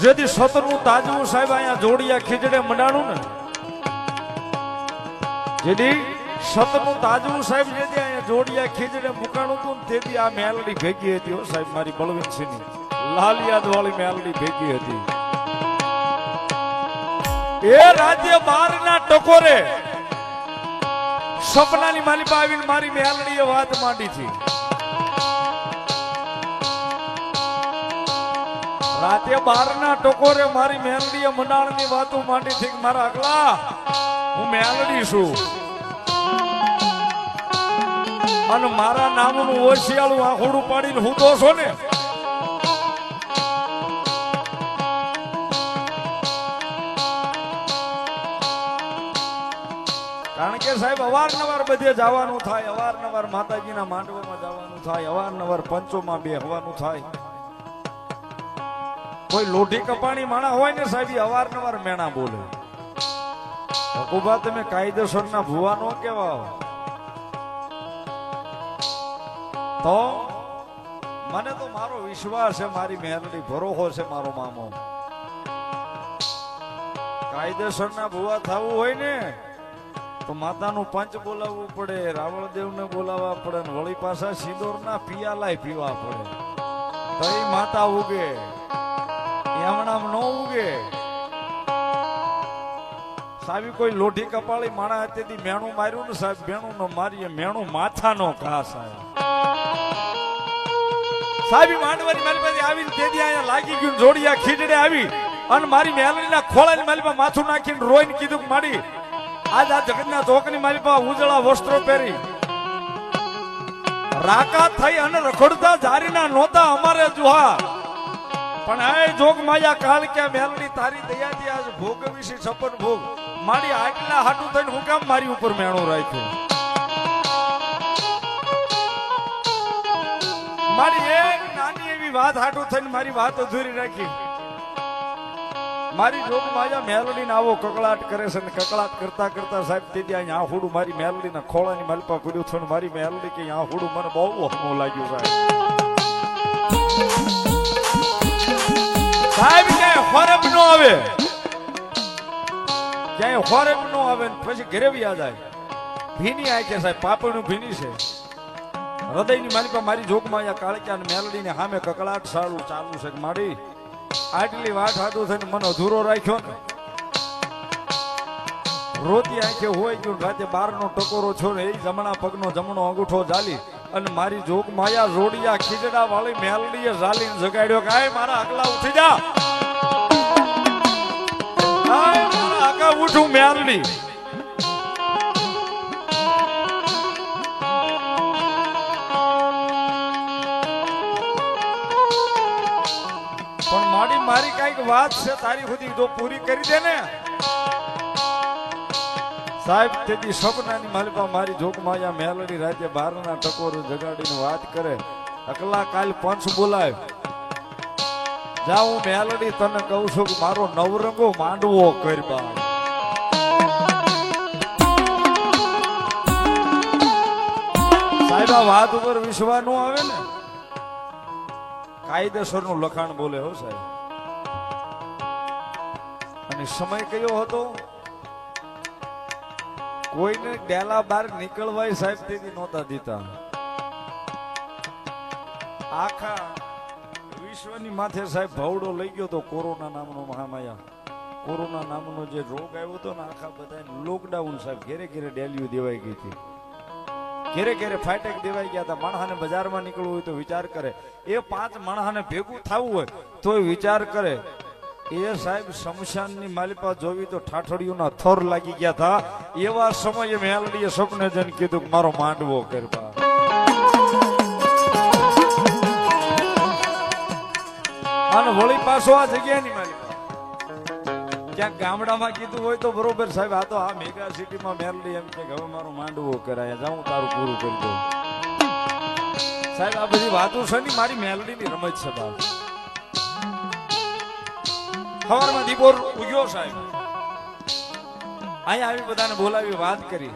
જેથી સતરનું તાજવું સાહેબ અહીંયા જોડિયા ખીજડે મંડાણું ને જેથી સતરનું તાજવું સાહેબ જેથી અહીંયા જોડિયા ખીજડે મુકાણું હતું ને તેથી આ મેલડી ભેગી હતી હો સાહેબ મારી બળવંતસિંહની લાલિયાદ વાળી મેલડી ભેગી હતી એ રાજ્ય બારના ટકોરે સપનાની માલિપા આવીને મારી મેલડીએ વાત માંડી હતી રાતે 12 ના ટકોરે મારી મેલડીએ મંડાણની વાતો માંડી છે કે મારા અગલા હું મેલડી છું અને મારા નામનું ઓશિયાળું આંખોડું પાડીને હું તો છો ને કારણ કે સાહેબ અવારનવાર બધે જવાનું થાય અવારનવાર માતાજીના માંડવામાં જવાનું થાય અવારનવાર પંચોમાં બેહવાનું થાય કોઈ લોઢી કપાણી માણા હોય ને સાહેબ અવારનવાર મેણા બોલે ભગુભા તમે કાયદેસરના ભુવા નો કેવા તો મને તો મારો વિશ્વાસ છે મારી મેલડી ભરોસો છે મારો મામો કાયદેસરના ભુવા થવું હોય ને તો માતાનું પંચ બોલાવવું પડે રાવણદેવને બોલાવવા પડે ને વળી પાછા સિંદૂરના પિયાલાય પીવા પડે તો એ માતા ઉગે એમણામ નો ઉગે સાહેબ કોઈ લોઢી કપાળી માણા હતી મેણું માર્યું ને સાહેબ મેણું નો મારીએ મેણું માથા નો ઘા સાહેબ માંડવાની મારી પાસે આવીને તેથી અહીંયા લાગી ગયું જોડિયા ખીજડે આવી અને મારી મેલડીના ખોળાની મારી પાસે માથું નાખીને રોઈને કીધું કે માડી આજ આ જગતના ચોકની મારી પાસે ઉજળા વસ્ત્રો પહેરી રાકા થઈ અને રખડતા જારીના નોતા અમારે જુહા પણ આ જોગ માયા કાળ કે મેલડી તારી દયાથી આજ ભોગવી છે છપ્પન ભોગ મારી આટલા હાટું થઈને હું કામ મારી ઉપર મેણું રાખ્યું મારી એક નાની એવી વાત હાટું થઈને મારી વાત અધૂરી રાખી મારી જોગ માયા મેલડી ને આવો કકળાટ કરે છે ને કકળાટ કરતા કરતા સાહેબ તેથી અહીંયા આહુડું મારી મેલડી ના ખોળાની માલપા પડ્યું થયું મારી મેલડી કે આહુડું મને બહુ હમું લાગ્યું સાહેબ ક્યાંય ખોરબ નો આવે ક્યાંય ખોરબ નો આવે પછી ઘરે વ્યા જાય ભીની આ કે સાહેબ પાપડનું ભીની છે હૃદયની માલિકા મારી જોગમાં કાળક્યા અને મેલડીને સામે કકળાટ સારું ચાલુ છે મારી આટલી વાત હાટું થઈને મને અધૂરો રાખ્યો ને રોતી આંખે હોય ગયું રાતે 12 નો ટકોરો છો ને એ જમણા પગનો જમણો અંગૂઠો ઝાલી અને મારી જોગ માયા જોડિયા ખીજડા વાળી મેલડીએ ઝાલીને જગાડ્યો કે આય મારા આગલા ઉઠી જા આય મારા આગા ઉઠું મેલડી પણ મારી કઈક વાત છે તારી સુધી જો પૂરી કરી દે ને સાહેબ તેથી સપનાની માલિકા મારી જોગમાયા મેલડી રાતે 12 ના ટકોર જગાડીને વાત કરે અકલા કાલ પંચ બોલાય જા હું મેલડી તને કહું છું કે મારો નવરંગો માંડવો કરબા સાહેબ આ વાત ઉપર વિશ્વાસ નો આવે ને કાયદેસર નું લખાણ બોલે હો સાહેબ અને સમય કયો હતો કોઈને ડેલા બહાર નીકળવાય સાહેબ તેથી નહોતા દીધા આખા વિશ્વની માથે સાહેબ ભવડો લઈ ગયો તો કોરોના નામનો મહામાયા કોરોના નામનો જે રોગ આવ્યો હતો ને આખા બધા લોકડાઉન સાહેબ ઘેરે ઘેરે ડેલીઓ દેવાઈ ગઈ હતી ઘેરે ઘેરે ફાટેક દેવાઈ ગયા હતા માણસાને બજારમાં નીકળવું હોય તો વિચાર કરે એ 5 માણસાને ભેગું થવું હોય તો વિચાર કરે એ સાહેબ શમશાનની માલિપા જોવી તો ઠાઠડીઓના થર લાગી ગયા હતા એવા સમયે મેલડીએ સપને જઈને કીધું કે મારો માંડવો કરવા અને વળી પાછો આ જગ્યાની માલિપા ક્યાંક ગામડામાં કીધું હોય તો બરોબર સાહેબ આ તો આ મેગા સિટીમાં મેલડી એમ કે હવે મારો માંડવો કરાય જાઉં તારું પૂરું કરી દઉં સાહેબ આ બધી વાતો છે ને મારી મેલડીની રમત છે બાપ સવારમાં દીપોર ઉગ્યો સાહેબ અહીંયા આવી બધાને બોલાવી વાત કરી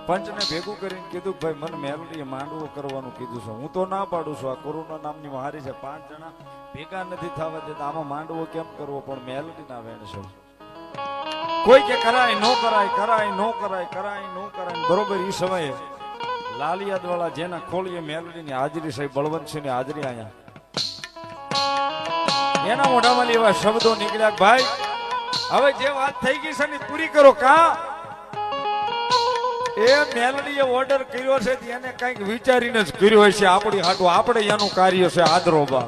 પંચને ભેગું કરીને કીધું કે ભાઈ મને મેલડીએ માંડવો કરવાનું કીધું છે. હું તો ના પાડું છું. આ કોરોના નામની મહારી છે, 5 જણા ભેગા નથી થવા દેતા. આમાં માંડવો કેમ કરવો? પણ મેલડી ના વેણ છે. કોઈ કે કરાય નો કરાય, કરાય નો કરાય, કરાય નો કરાય. બરોબર એ સમયે લાલિયાદ વાળા જેના ખોળીએ મેલડીની હાજરી છે, બળવંતસિંહની હાજરી અહીંયા એના મોઢામાં એવા શબ્દો નીકળ્યા કે ભાઈ હવે જે વાત થઈ ગઈ છે ને પૂરી કરો. કા એ મેલડીએ ઓર્ડર કર્યો છે એને કઈક વિચારીને જ કર્યો હશે. આપણી હાટું આપણે એનું કાર્ય છે આદરો બા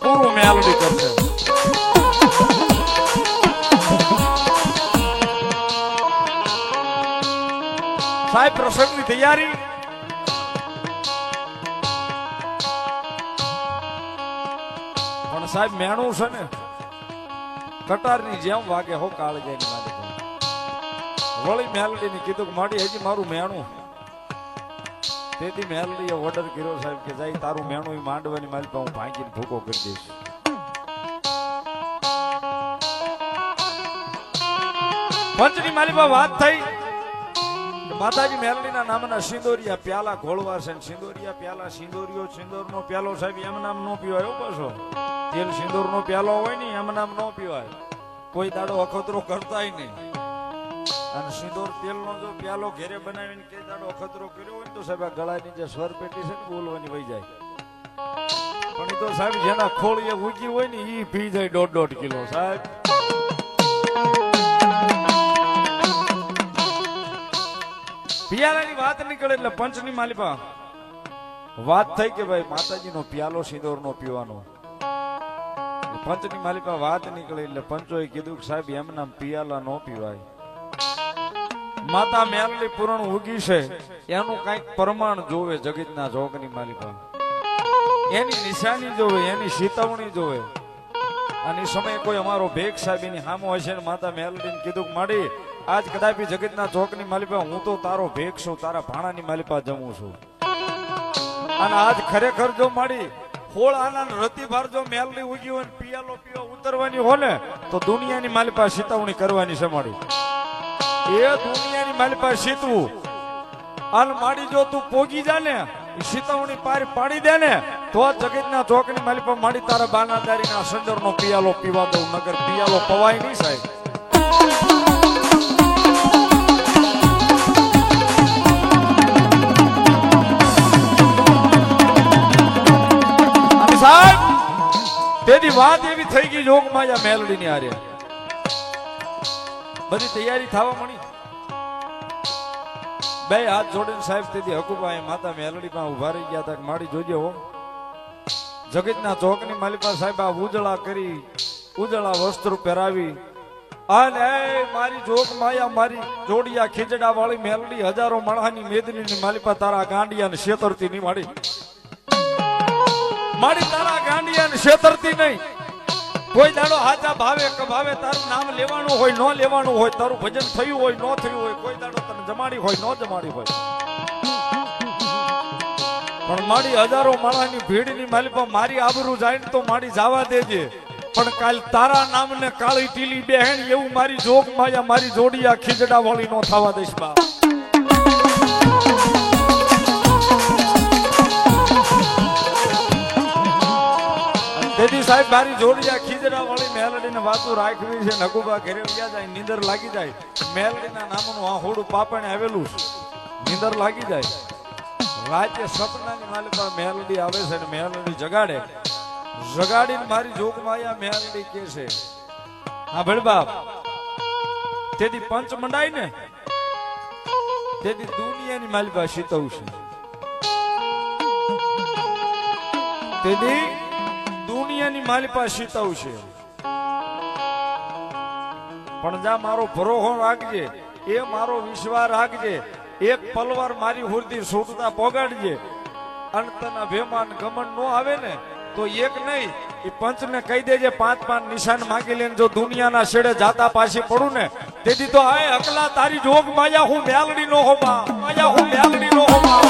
પૂરું મેલડી કરશે. સાહેબ પ્રસંગની તૈયારી પણ સાહેબ મેણું છે ને કટારની જેમ વાગે હો કાળજાની માલિક. વળી મેલડીને કીધું કે માડી હજી મારું મેણું. તેથી મેલડીએ ઓર્ડર કર્યો સાહેબ કે જાય તારું મેણું માંડવાની માલિક હું ભાંગીને ભૂકો કરી દઈશ. પંચની માલિકા વાત થઈ માતાજી મેલડીના નામના સિંદોરિયા પ્યાલા ઘોળવા છે. સિંદોરિયા પ્યાલા સિંદોરિયો સિંદોરનો પ્યાલો સાહેબ એમ નામ નો પીવાય. પાછો તેલ સિંદોરનો પ્યાલો હોય ને એમ નામ નો પીવાય. કોઈ દાડો અખતરો કરતાય નહીં. અને સિંદોર તેલનો જો પ્યાલો ઘેરે બનાવીને કે દાડો અખતરો કર્યો હોય તો સાહેબ આ ગળાની જે સ્વર પેટી છે ને બોલવાની વહી જાય. પણ એ તો સાહેબ જેના ખોળીએ ઉગી હોય ને એ પી જાય 1.5 કિલો સાહેબ. પિયાલાની વાત નીકળે એટલે પંચની માલિપા વાત થઈ કે ભાઈ માતાજીનો પ્યાલો સિંદોરનો પીવાનો. પંચની માલિપા વાત નીકળે એટલે પંચોએ કીધું કે સાહેબ એમ નામ પિયાલા નો પીવાય. માતા મેલડી પૂરણ ઉગી છે એનું કઈક પ્રમાણ જોવે. જગતના જોગની માલિકા એની નિશાની જોવે, એની શીતવણી જોવે. અને એ સમયે કોઈ અમારો ભેગ સાહેબ એની સામો હશે ને માતા મેલડીને કીધું કે માડી આજ કદાચ જગતના ચોકની માલિપા હું તો તારો ભેગ છું, તારા ભાણાની માલિપા જમું છું. અને આજ ખરેખર જો માડી હોળ આનંદ રતિભાર જો મેલડી ઉગી હોય પિયાલો પીવા ઉતરવાની હોય ને તો દુનિયાની માલિપા શીતવણી કરવાની છે માડી. એ દુનિયાની માલિપા શીતવું અને માડી જો તું પોગી જા ને શીતવણી પાડી દે ને તો જગતના ચોકની માલિપા માડી તારા બાનાદારીના સંદરનો પિયાલો પીવા દઉં. નગર પિયાલો પવાય નહીં સાહેબ. સાહેબ તેની વાત એવી થઈ ગઈ જોગ માયા મેલડી ની હારે બધી તૈયારી થવા મળી. બે હાથ જોડીને સાહેબ તેથી હકુભાઈ માતા મેલડી માં ઉભા રહી ગયા હતા. માડી જોજો હો જગતના ચોકની માલિકા સાહેબ આ ઉજળા કરી ઉજળા વસ્ત્ર પહેરાવી અને મારી જોગ માયા મારી જોડિયા ખીચડા વાળી મેલડી હજારો મણાની મેદની માલિકા તારા ગાંડિયા ને શેતરતી ની માડી મારી તારા ગાંડિયા ને છેતરતી નહીં. કોઈ દાડો હાચા ભાવે કભાવે તારું નામ લેવાનું હોય ન લેવાનું હોય, તારું ભજન થયું હોય ન થયું હોય, કોઈ દાડો તને જમાડી હોય ન જમાડી હોય, પણ મારી હજારો માળાની ભીડની માલિકા મારી આબરૂ જાય ને તો મારી જવા દેજે. પણ કાલ તારા નામને કાળી ટીલી બેહેણ એવું મારી જોગ માયા મારી જોડિયા ખીજડા વાળી નો થવા દઈશ બા. તેથી સાહેબ મારી જોડિયા ખીજડા વાળી મેલડીને વાતો રાખવી છે. નગુબા ઘરે વ્યા જાય નીંદર લાગી જાય. મેલડીના નામનું આ હોડું પાપણે આવેલું છે. નીંદર લાગી જાય. રાતે સપનાની માલિકા મેલડી આવે છે ને મેલડી જગાડે. જગાડીને મારી જોગ માયા મેલડી કે છે હા ભળ બાપ તેથી પંચ મંડાય ને તેથી દુનિયાની માલિકા શીતવ છે. તેથી દુનિયાની માલિકા શીતવ છે. પણ જા મારો ભરોહો રાખજે, એ મારો વિશ્વાસ રાખજે. એક પલવાર મારી હુરદી છૂટતા પોગાડજે. અંતના ભેમાન ગમન નો આવે ને તો એક નહીં એ પંચને કહી દેજે 5-5 નિશાન માંગી લેને. જો દુનિયાના છેડે જાતા પાછી પડું ને તેથી તો હાય અકલા તારી જોગ માયા હું મેલડી નો હોમા માયા હું મેલડી નો હોમા.